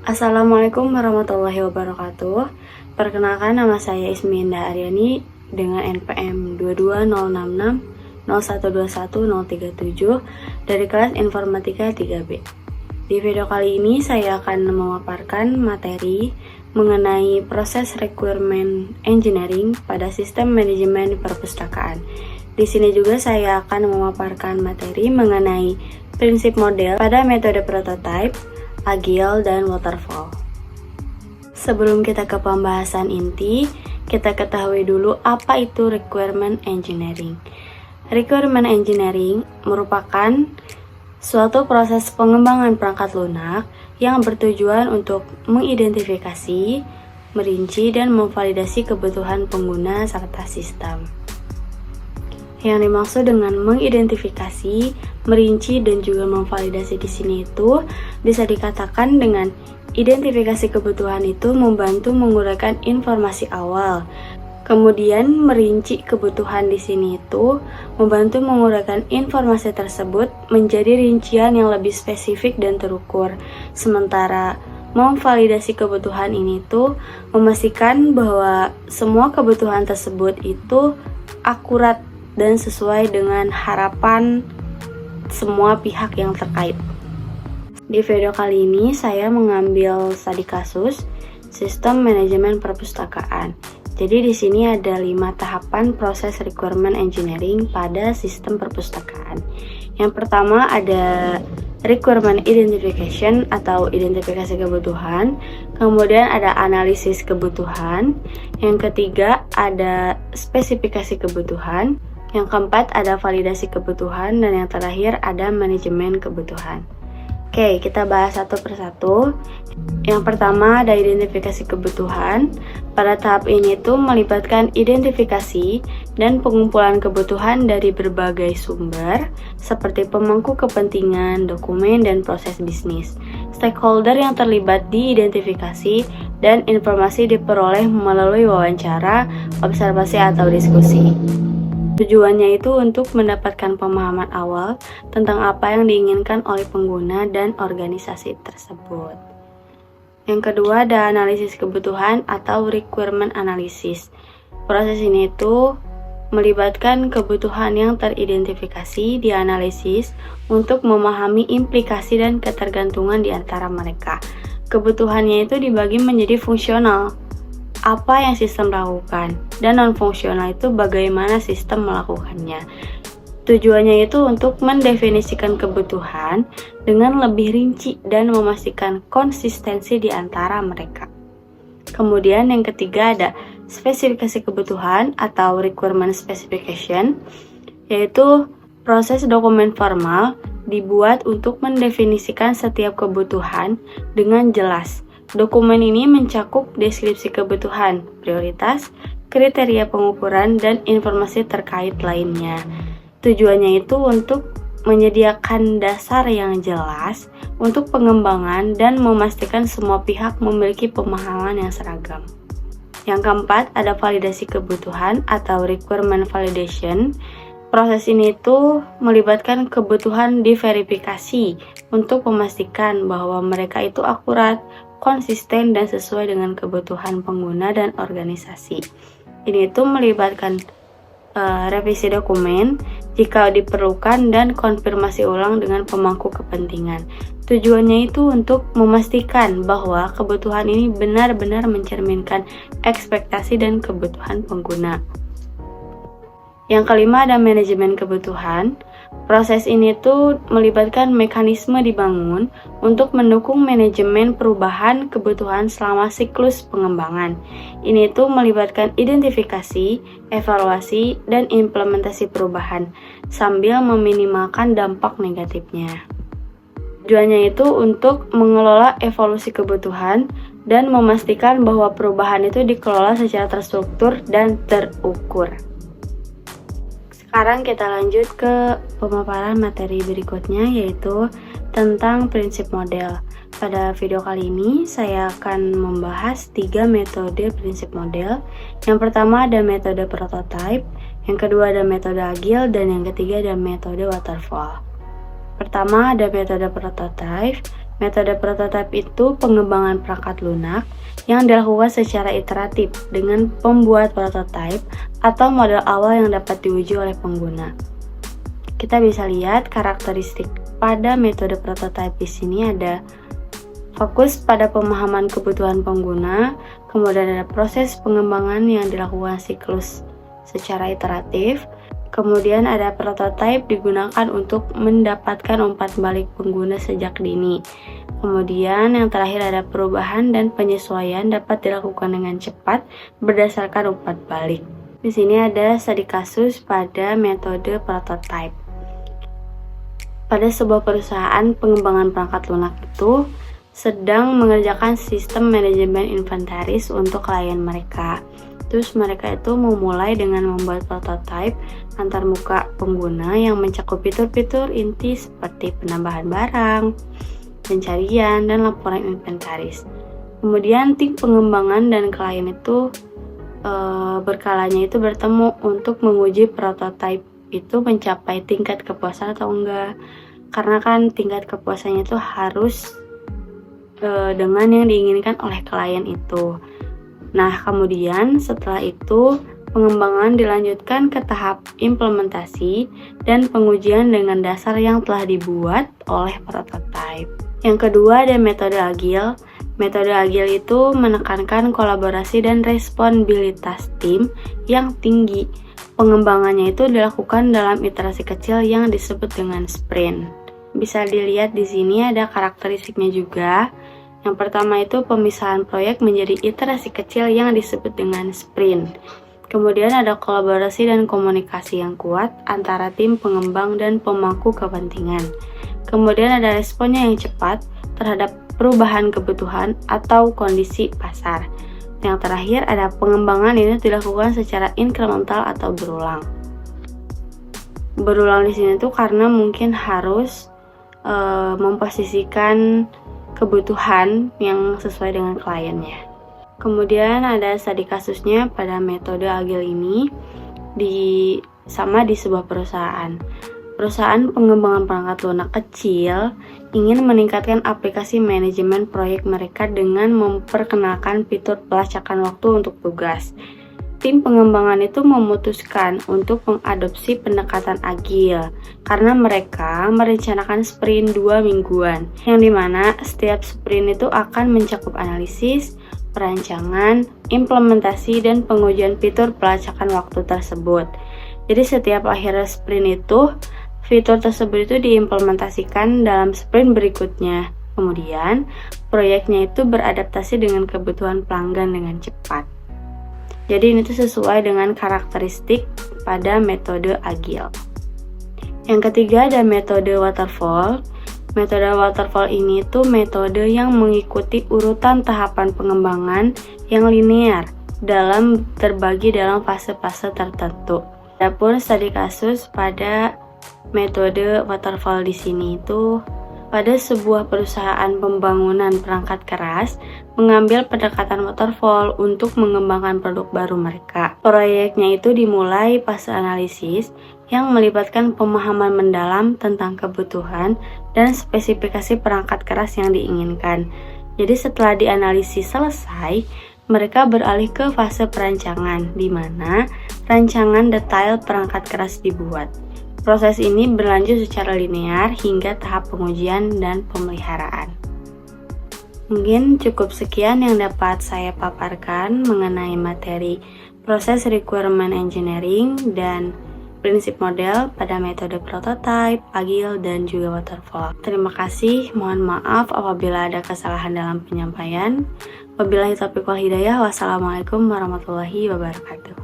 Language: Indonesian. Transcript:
Assalamualaikum warahmatullahi wabarakatuh. Perkenalkan, nama saya Isminda Aryani dengan NPM 22066012137 dari kelas Informatika 3B. Di video kali ini saya akan memaparkan materi mengenai proses requirement engineering pada sistem manajemen perpustakaan. Di sini juga saya akan memaparkan materi mengenai prinsip model pada metode prototype, agile, dan waterfall. Sebelum kita ke pembahasan inti, kita ketahui dulu apa itu requirement engineering. Requirement engineering merupakan suatu proses pengembangan perangkat lunak yang bertujuan untuk mengidentifikasi, merinci, dan memvalidasi kebutuhan pengguna serta sistem. Yang dimaksud dengan mengidentifikasi, merinci, dan juga memvalidasi di sini itu bisa dikatakan dengan identifikasi kebutuhan itu membantu menguraikan informasi awal. Kemudian merinci kebutuhan di sini itu membantu menguraikan informasi tersebut menjadi rincian yang lebih spesifik dan terukur. Sementara memvalidasi kebutuhan ini tuh memastikan bahwa semua kebutuhan tersebut itu akurat dan sesuai dengan harapan semua pihak yang terkait. Di video kali ini saya mengambil studi kasus sistem manajemen perpustakaan. Jadi di sini ada 5 tahapan proses requirement engineering pada sistem perpustakaan. Yang pertama ada requirement identification atau identifikasi kebutuhan. Kemudian ada analisis kebutuhan. Yang ketiga ada spesifikasi kebutuhan. Yang keempat ada validasi kebutuhan, dan yang terakhir ada manajemen kebutuhan. Oke, kita bahas satu persatu. Yang pertama ada identifikasi kebutuhan. Pada tahap ini tuh melibatkan identifikasi dan pengumpulan kebutuhan dari berbagai sumber seperti pemangku kepentingan, dokumen, dan proses bisnis. Stakeholder yang terlibat diidentifikasi dan informasi diperoleh melalui wawancara, observasi, atau diskusi. Tujuannya itu untuk mendapatkan pemahaman awal tentang apa yang diinginkan oleh pengguna dan organisasi tersebut. Yang kedua ada analisis kebutuhan atau requirement analysis. Proses ini itu melibatkan kebutuhan yang teridentifikasi, dianalisis untuk memahami implikasi dan ketergantungan di antara mereka. Kebutuhannya itu dibagi menjadi fungsional, apa yang sistem lakukan, dan non-fungsional itu bagaimana sistem melakukannya. Tujuannya itu untuk mendefinisikan kebutuhan dengan lebih rinci dan memastikan konsistensi di antara mereka. Kemudian yang ketiga ada spesifikasi kebutuhan atau requirement specification, yaitu proses dokumen formal dibuat untuk mendefinisikan setiap kebutuhan dengan jelas. Dokumen ini mencakup deskripsi kebutuhan, prioritas, kriteria pengukuran, dan informasi terkait lainnya. Tujuannya itu untuk menyediakan dasar yang jelas untuk pengembangan dan memastikan semua pihak memiliki pemahaman yang seragam. Yang keempat, ada validasi kebutuhan atau requirement validation. Proses ini itu melibatkan kebutuhan diverifikasi untuk memastikan bahwa mereka itu akurat, konsisten, dan sesuai dengan kebutuhan pengguna dan organisasi. Ini itu melibatkan revisi dokumen jika diperlukan dan konfirmasi ulang dengan pemangku kepentingan. Tujuannya itu untuk memastikan bahwa kebutuhan ini benar-benar mencerminkan ekspektasi dan kebutuhan pengguna. Yang kelima ada manajemen kebutuhan. Proses ini tuh melibatkan mekanisme dibangun untuk mendukung manajemen perubahan kebutuhan selama siklus pengembangan. Ini tuh melibatkan identifikasi, evaluasi, dan implementasi perubahan sambil meminimalkan dampak negatifnya. Tujuannya itu untuk mengelola evolusi kebutuhan dan memastikan bahwa perubahan itu dikelola secara terstruktur dan terukur. Sekarang kita lanjut ke pemaparan materi berikutnya, yaitu tentang prinsip model. Pada video kali ini saya akan membahas 3 metode prinsip model. Yang pertama ada metode prototype, yang kedua ada metode agile, dan yang ketiga ada metode waterfall. Pertama ada metode prototype. Metode prototipe itu pengembangan perangkat lunak yang dilakukan secara iteratif dengan pembuat prototipe atau model awal yang dapat diuji oleh pengguna. Kita bisa lihat karakteristik pada metode prototipe di sini ada fokus pada pemahaman kebutuhan pengguna, kemudian ada proses pengembangan yang dilakukan siklus secara iteratif, kemudian ada prototipe digunakan untuk mendapatkan umpan balik pengguna sejak dini. Kemudian yang terakhir ada perubahan dan penyesuaian dapat dilakukan dengan cepat berdasarkan umpan balik. Di sini ada studi kasus pada metode prototipe. Pada sebuah perusahaan pengembangan perangkat lunak itu sedang mengerjakan sistem manajemen inventaris untuk klien mereka. Terus mereka itu memulai dengan membuat prototipe antarmuka pengguna yang mencakup fitur-fitur inti seperti penambahan barang, pencarian, dan laporan inventaris. Kemudian tim pengembangan dan klien itu berkalanya itu bertemu untuk menguji prototipe itu mencapai tingkat kepuasan atau enggak. Karena kan tingkat kepuasannya itu harus dengan yang diinginkan oleh klien itu. Nah, kemudian setelah itu pengembangan dilanjutkan ke tahap implementasi dan pengujian dengan dasar yang telah dibuat oleh prototipe. Yang kedua ada metode agil. Metode agil itu menekankan kolaborasi dan responsibilitas tim yang tinggi. Pengembangannya itu dilakukan dalam iterasi kecil yang disebut dengan sprint. Bisa dilihat di sini ada karakteristiknya juga. Yang pertama itu pemisahan proyek menjadi iterasi kecil yang disebut dengan sprint. Kemudian ada kolaborasi dan komunikasi yang kuat antara tim pengembang dan pemangku kepentingan. Kemudian ada responnya yang cepat terhadap perubahan kebutuhan atau kondisi pasar. Yang terakhir ada pengembangan ini dilakukan secara inkremental atau berulang. Berulang di sini tuh karena mungkin harus memposisikan kebutuhan yang sesuai dengan kliennya. Kemudian ada studi kasusnya pada metode agil ini di sebuah perusahaan. Perusahaan pengembangan perangkat lunak kecil ingin meningkatkan aplikasi manajemen proyek mereka dengan memperkenalkan fitur pelacakan waktu untuk tugas. Tim pengembangan itu memutuskan untuk mengadopsi pendekatan agil karena mereka merencanakan sprint 2 mingguan, yang dimana setiap sprint itu akan mencakup analisis, perancangan, implementasi, dan pengujian fitur pelacakan waktu tersebut. Jadi setiap akhir sprint itu, fitur tersebut itu diimplementasikan dalam sprint berikutnya. Kemudian, proyeknya itu beradaptasi dengan kebutuhan pelanggan dengan cepat. Jadi ini tuh sesuai dengan karakteristik pada metode agil. Yang ketiga ada metode waterfall. Metode waterfall ini tuh metode yang mengikuti urutan tahapan pengembangan yang linear terbagi dalam fase-fase tertentu. Adapun studi kasus pada metode waterfall di sini itu pada sebuah perusahaan pembangunan perangkat keras mengambil pendekatan waterfall untuk mengembangkan produk baru mereka. Proyeknya itu dimulai fase analisis yang melibatkan pemahaman mendalam tentang kebutuhan dan spesifikasi perangkat keras yang diinginkan. Jadi setelah dianalisis selesai, mereka beralih ke fase perancangan, di mana rancangan detail perangkat keras dibuat. Proses ini berlanjut secara linear hingga tahap pengujian dan pemeliharaan. Mungkin cukup sekian yang dapat saya paparkan mengenai materi proses requirement engineering dan prinsip model pada metode prototype, agile, dan juga waterfall. Terima kasih, mohon maaf apabila ada kesalahan dalam penyampaian. Wabillahi taufiq wal hidayah. Wassalamualaikum warahmatullahi wabarakatuh.